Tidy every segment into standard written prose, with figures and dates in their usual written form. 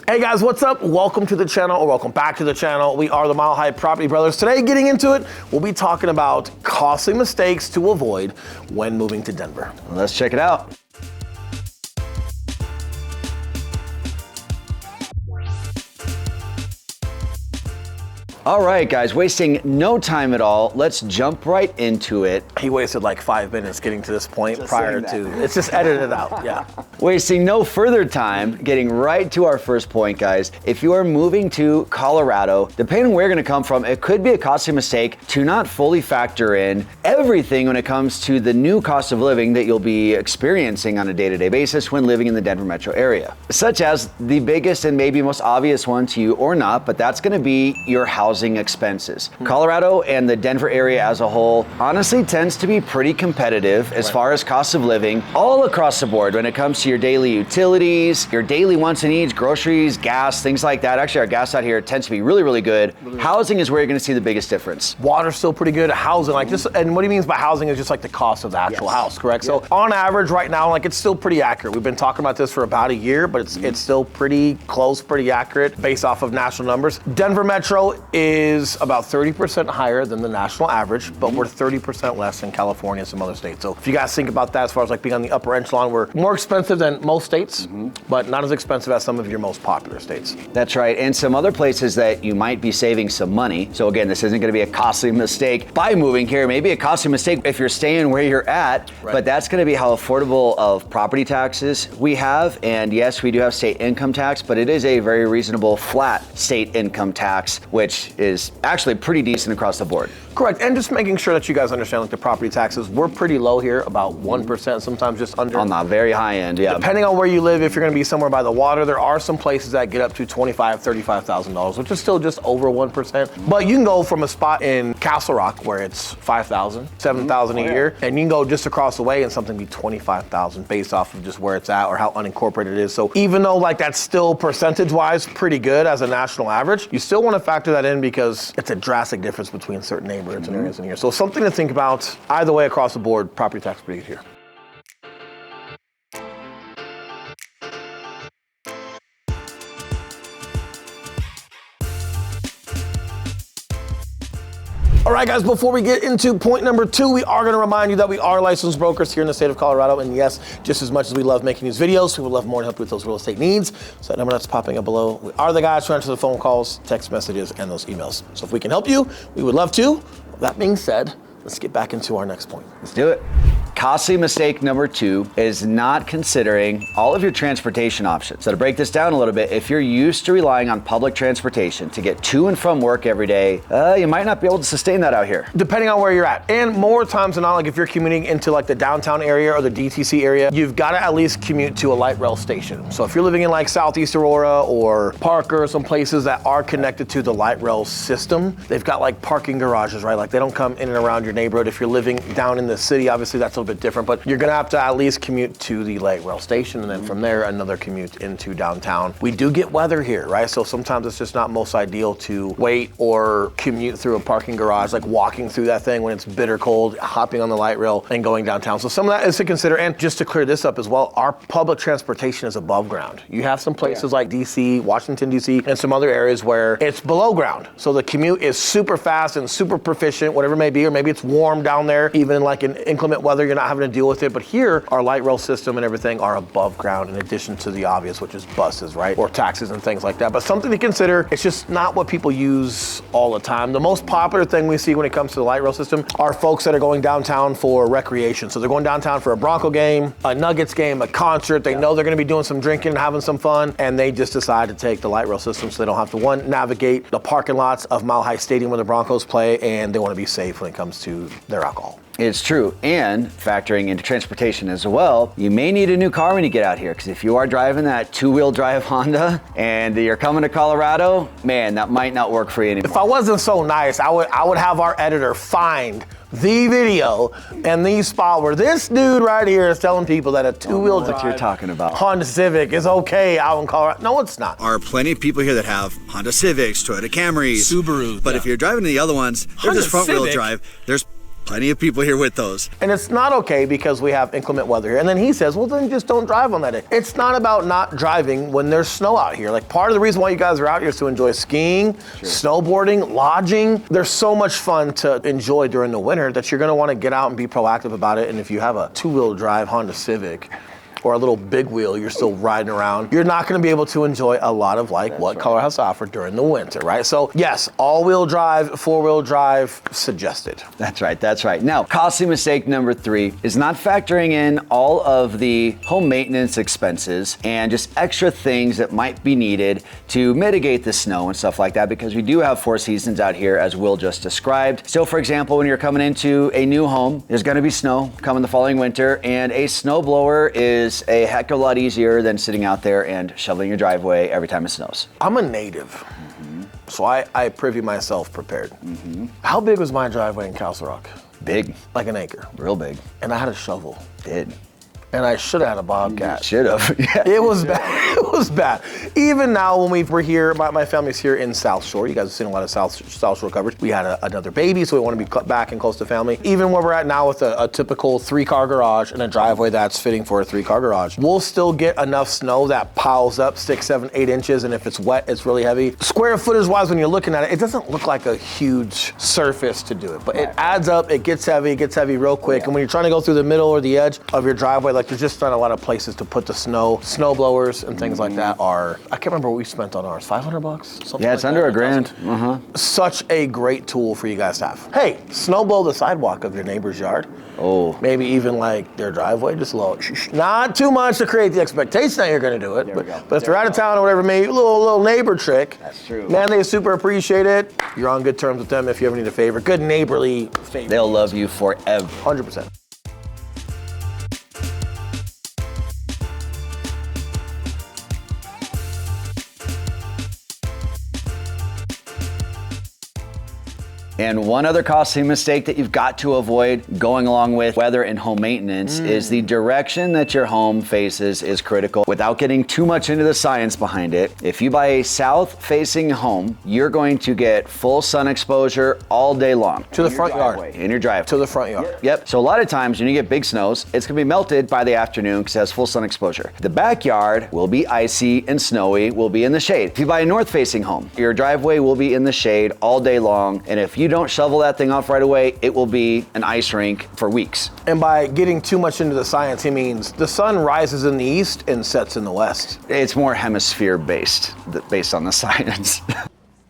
Hey guys, what's up? Welcome to the channel, or welcome back to the channel. We are the Mile High Property Brothers. Today, getting into it, we'll be talking about costly mistakes to avoid when moving to Denver. Let's check it out. All right, guys, wasting no time at all. Let's jump right into it. He wasted like 5 minutes getting to this point prior to, it's just edited out, yeah. Wasting no further time, getting right to our first point, guys. If you are moving to Colorado, depending on where you're gonna come from, it could be a costly mistake to not fully factor in everything when it comes to the new cost of living that you'll be experiencing on a day-to-day basis when living in the Denver metro area. Such as the biggest and maybe most obvious one to you or not, but that's gonna be your housing expenses. Colorado and the Denver area as a whole honestly tends to be pretty competitive as far as cost of living all across the board when it comes to your daily utilities, your daily wants and needs, groceries, gas, things like that. Actually, our gas out here tends to be really, really good. Housing is where you're gonna see the biggest difference. Water's still pretty good. Housing, like just, and what he means by housing is just like the cost of the actual house, correct? So on average right now, like it's still pretty accurate. We've been talking about this for about a year, but it's still pretty close, pretty accurate based off of national numbers. Denver metro is about 30% higher than the national average, but we're 30% less than California and some other states. So if you guys think about that as far as like being on the upper echelon, we're more expensive than most states, but not as expensive as some of your most popular states. That's right, and some other places that you might be saving some money. So again, this isn't gonna be a costly mistake by moving here, maybe a costly mistake if you're staying where you're at, but that's gonna be how affordable of property taxes we have. And yes, we do have state income tax, but it is a very reasonable flat state income tax, which is actually pretty decent across the board. Correct, and just making sure that you guys understand like the property taxes, we're pretty low here, about 1%, sometimes just under. On the very high end, yeah. Depending on where you live, if you're gonna be somewhere by the water, there are some places that get up to $25,000, $35,000, which is still just over 1%. But you can go from a spot in Castle Rock where it's $5,000, $7,000 a year, and you can go just across the way and something be $25,000 based off of just where it's at or how unincorporated it is. So even though like that's still percentage-wise pretty good as a national average, you still wanna factor that in because it's a drastic difference between certain neighborhoods and areas in here. So something to think about either way across the board, property tax pretty good here. All right, guys, before we get into point number 2, we are gonna remind you that we are licensed brokers here in the state of Colorado. And yes, just as much as we love making these videos, we would love more to help you with those real estate needs. So that number that's popping up below, we are the guys who answer the phone calls, text messages, and those emails. So if we can help you, we would love to. That being said, let's get back into our next point. Let's do it. Costly mistake number 2 is not considering all of your transportation options. So to break this down a little bit, if you're used to relying on public transportation to get to and from work every day, you might not be able to sustain that out here. Depending on where you're at. And more times than not, like if you're commuting into like the downtown area or the DTC area, you've gotta at least commute to a light rail station. So if you're living in like Southeast Aurora or Parker, some places that are connected to the light rail system, they've got like parking garages, right? Like they don't come in and around your neighborhood. If you're living down in the city, obviously that's a bit different, but you're gonna have to at least commute to the light rail station, and then from there another commute into downtown. We do get weather here, right? So sometimes it's just not most ideal to wait or commute through a parking garage, like walking through that thing when it's bitter cold, hopping on the light rail and going downtown. So some of that is to consider. And just to clear this up as well, our public transportation is above ground. You have some places like DC, Washington DC, and some other areas where it's below ground. So the commute is super fast and super proficient, whatever it may be, or maybe it's warm down there, even in like in inclement weather, you're not having to deal with it. But here, our light rail system and everything are above ground in addition to the obvious, which is buses, right? Or taxis and things like that. But something to consider, it's just not what people use all the time. The most popular thing we see when it comes to the light rail system are folks that are going downtown for recreation. So they're going downtown for a Bronco game, a Nuggets game, a concert. They know they're gonna be doing some drinking and having some fun, and they just decide to take the light rail system so they don't have to, one, navigate the parking lots of Mile High Stadium where the Broncos play, and they wanna be safe when it comes to their alcohol. It's true, and factoring into transportation as well, you may need a new car when you get out here, because if you are driving that 2-wheel drive Honda and you're coming to Colorado, man, that might not work for you anymore. If I wasn't so nice, I would have our editor find the video and the spot where this dude right here is telling people that a 2-wheel drive what you're talking about. Honda Civic is okay out in Colorado. No, it's not. Are plenty of people here that have Honda Civics, Toyota Camrys, Subaru. But if you're driving the other ones, they're Honda just front-wheel Civic? drive. There's Plenty of people here with those. And it's not okay because we have inclement weather here. And then he says, well, then just don't drive on that day. It's not about not driving when there's snow out here. Like, part of the reason why you guys are out here is to enjoy skiing, snowboarding, lodging. There's so much fun to enjoy during the winter that you're gonna wanna get out and be proactive about it. And if you have a 2-wheel drive Honda Civic, or a little big wheel, you're still riding around, you're not gonna be able to enjoy a lot of what Colorado has to offer during the winter, right? So yes, all-wheel drive, 4-wheel drive, suggested. That's right. Now, costly mistake number 3 is not factoring in all of the home maintenance expenses and just extra things that might be needed to mitigate the snow and stuff like that, because we do have 4 seasons out here, as Will just described. So for example, when you're coming into a new home, there's gonna be snow coming the following winter, and a snowblower is a heck of a lot easier than sitting out there and shoveling your driveway every time it snows. I'm a native, so I privy myself prepared. How big was my driveway in Castle Rock? Big. Like an acre. Real big. And I had a shovel. Did. And I should have had a Bobcat. Should have. Yeah. It was bad. It was bad. Even now, when we're here, my family's here in South Shore. You guys have seen a lot of South Shore coverage. We had another baby, so we want to be back and close to family. Even where we're at now with a typical 3-car garage and a driveway that's fitting for a 3-car garage, we'll still get enough snow that piles up 6, 7, 8 inches. And if it's wet, it's really heavy. Square footage wise, when you're looking at it, it doesn't look like a huge surface to do it, but it adds up. It gets heavy real quick. And when you're trying to go through the middle or the edge of your driveway, like, there's just not a lot of places to put the snow blowers and things like that are, I can't remember what we spent on ours, $500? Yeah, it's like under that, $1,000. Such a great tool for you guys to have. Hey, snow blow the sidewalk of your neighbor's yard. Oh. Maybe even like their driveway, just a little, not too much to create the expectation that you're gonna do it, but if they're out of town or whatever, maybe a little neighbor trick. That's true. Man, they super appreciate it. You're on good terms with them if you ever need a favor. Good neighborly favor. They'll love you forever. 100%. And one other costly mistake that you've got to avoid going along with weather and home maintenance is the direction that your home faces is critical. Without getting too much into the science behind it, if you buy a south-facing home, you're going to get full sun exposure all day long. To the front yard. In your driveway. To the front yard. Yep. So a lot of times when you get big snows, it's gonna be melted by the afternoon because it has full sun exposure. The backyard will be icy and snowy, will be in the shade. If you buy a north-facing home, your driveway will be in the shade all day long, and if you don't shovel that thing off right away, it will be an ice rink for weeks. And by getting too much into the science, he means the sun rises in the east and sets in the west. It's more hemisphere based on the science.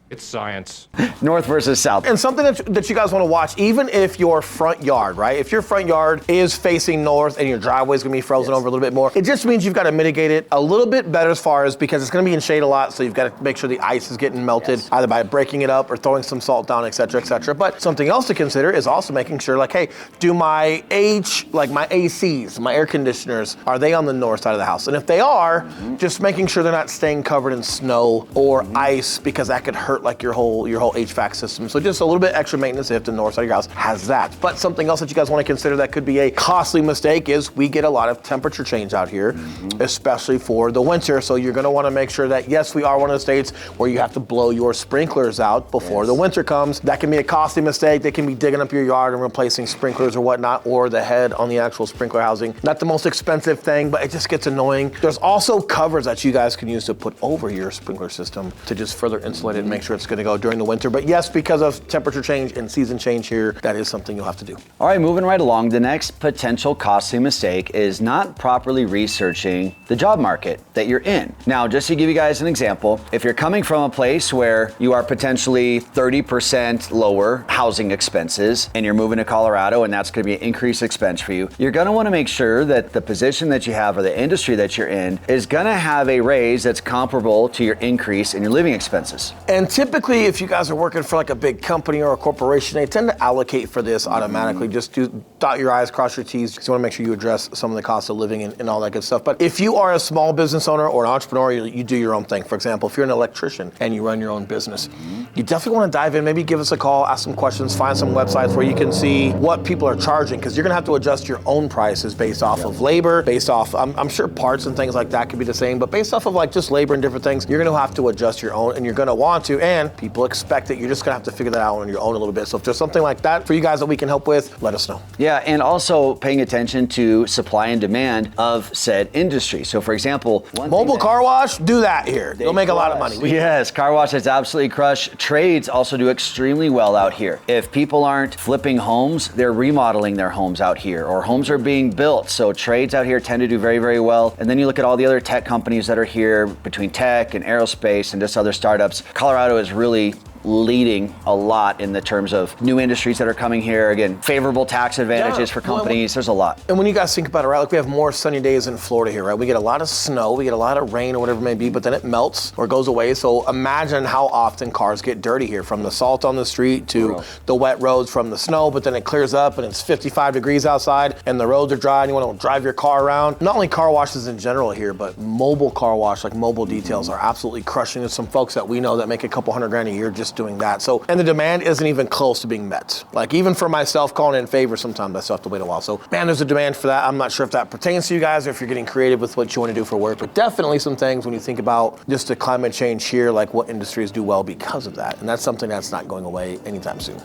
It's science. North versus south. And something that you guys want to watch, even if your front yard, right? If your front yard is facing north and your driveway is going to be frozen over a little bit more, it just means you've got to mitigate it a little bit better as far as, because it's going to be in shade a lot, so you've got to make sure the ice is getting melted, either by breaking it up or throwing some salt down, et cetera, et cetera. But something else to consider is also making sure, like, hey, do my my ACs, my air conditioners, are they on the north side of the house? And if they are, just making sure they're not staying covered in snow or ice, because that could hurt like your whole HVAC system. So just a little bit extra maintenance if the north side of your house has that. But something else that you guys want to consider that could be a costly mistake is we get a lot of temperature change out here, especially for the winter. So you're going to want to make sure that, yes, we are one of the states where you have to blow your sprinklers out before the winter comes. That can be a costly mistake. They can be digging up your yard and replacing sprinklers or whatnot, or the head on the actual sprinkler housing. Not the most expensive thing, but it just gets annoying. There's also covers that you guys can use to put over your sprinkler system to just further insulate it and make sure it's going to go during the winter. But yes, because of temperature change and season change here, that is something you'll have to do. All right, moving right along, the next potential costly mistake is not properly researching the job market that you're in. Now, just to give you guys an example, if you're coming from a place where you are potentially 30% lower housing expenses and you're moving to Colorado and that's going to be an increased expense for you, you're going to want to make sure that the position that you have or the industry that you're in is going to have a raise that's comparable to your increase in your living expenses. And typically, if you guys are working for like a big company or a corporation, they tend to allocate for this automatically. Just dot your I's, cross your T's, because you want to make sure you address some of the cost of living and all that good stuff. But if you are a small business owner or an entrepreneur, you do your own thing. For example, if you're an electrician and you run your own business, you definitely want to dive in, maybe give us a call, ask some questions, find some websites where you can see what people are charging, because you're gonna have to adjust your own prices based off of labor, based off, I'm sure parts and things like that could be the same, but based off of like just labor and different things, you're gonna have to adjust your own, and you're gonna want to, and people expect it. You're just gonna have to figure that out on your own a little bit. So if there's something like that for you guys that we can help with, let us know. Yeah, and also paying attention to supply and demand of said industry. So for example, mobile car wash, do that here. They'll make a lot of money. Yes, car wash is absolutely crushed. Trades also do extremely well out here. If people aren't flipping homes, they're remodeling their homes out here, or homes are being built. So trades out here tend to do very, very well. And then you look at all the other tech companies that are here, between tech and aerospace and just other startups. Colorado is really leading a lot in the terms of new industries that are coming here. Again, favorable tax advantages for companies. There's a lot. And when you guys think about it, right, like we have more sunny days in Florida here, right? We get a lot of snow, we get a lot of rain or whatever it may be, but then it melts or goes away. So imagine how often cars get dirty here, from the salt on the street to the wet roads from the snow, but then it clears up and it's 55 degrees outside and the roads are dry and you want to drive your car around. Not only car washes in general here, but mobile car wash, like mobile details, are absolutely crushing. There's some folks that we know that make a couple $100,000 a year just doing that. So, and the demand isn't even close to being met. Like even for myself calling in favor, sometimes I still have to wait a while. So man, there's a demand for that. I'm not sure if that pertains to you guys or if you're getting creative with what you want to do for work, but definitely some things when you think about just the climate change here, like what industries do well because of that. And that's something that's not going away anytime soon.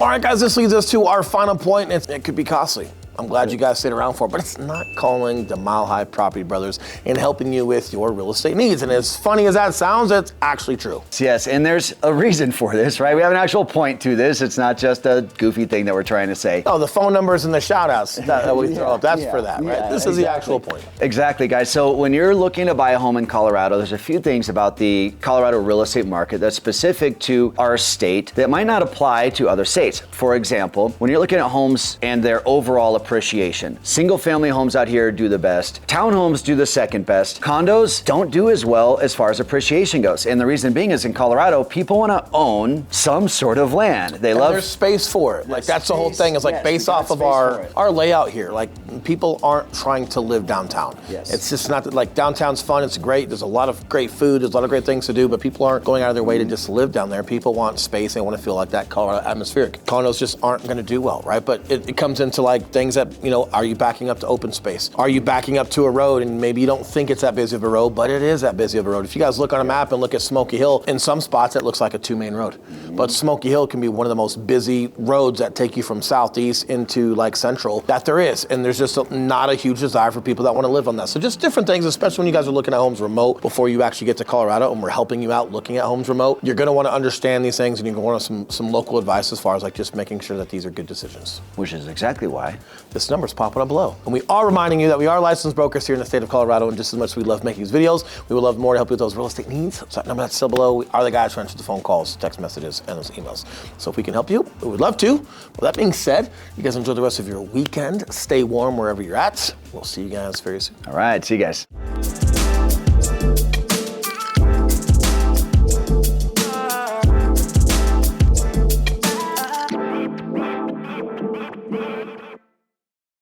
All right, guys, this leads us to our final point, and it could be costly. I'm glad you guys stayed around for it, but it's not calling the Mile High Property Brothers and helping you with your real estate needs. And as funny as that sounds, it's actually true. Yes, and there's a reason for this, right? We have an actual point to this. It's not just a goofy thing that we're trying to say. Oh, the phone numbers and the shout outs that we throw up, that's for that, right? This is the actual point. Exactly, guys. So when you're looking to buy a home in Colorado, there's a few things about the Colorado real estate market that's specific to our state that might not apply to other states. For example, when you're looking at homes and their overall appreciation, single family homes out here do the best. Townhomes do the second best. Condos don't do as well as far as appreciation goes. And the reason being is in Colorado, people want to own some sort of land. They love. There's space for it. Like that's the whole thing. Is like based off of our layout here. Like people aren't trying to live downtown. Yes. It's just not that, like downtown's fun. It's great. There's a lot of great food. There's a lot of great things to do, but people aren't going out of their way to just live down there. People want space. They want to feel like that Colorado atmospheric. Condos just aren't going to do well, right? But it comes into like things that, you know, are you backing up to open space? Are you backing up to a road and maybe you don't think it's that busy of a road, but it is that busy of a road. If you guys look on a map and look at Smoky Hill, in some spots it looks like a 2-main road. But Smoky Hill can be one of the most busy roads that take you from southeast into like central that there is. And there's just not a huge desire for people that want to live on that. So just different things, especially when you guys are looking at homes remote before you actually get to Colorado and we're helping you out looking at homes remote. You're going to want to understand these things and you're going to want some local advice as far as like just making sure that these are good decisions. Which is exactly why this number's popping up below. And we are reminding you that we are licensed brokers here in the state of Colorado, and just as much as we love making these videos, we would love more to help you with those real estate needs. So that number that's still below, we are the guys who answer the phone calls, text messages, and those emails. So if we can help you, we would love to. With that being said, you guys enjoy the rest of your weekend. Stay warm wherever you're at. We'll see you guys very soon. All right, see you guys.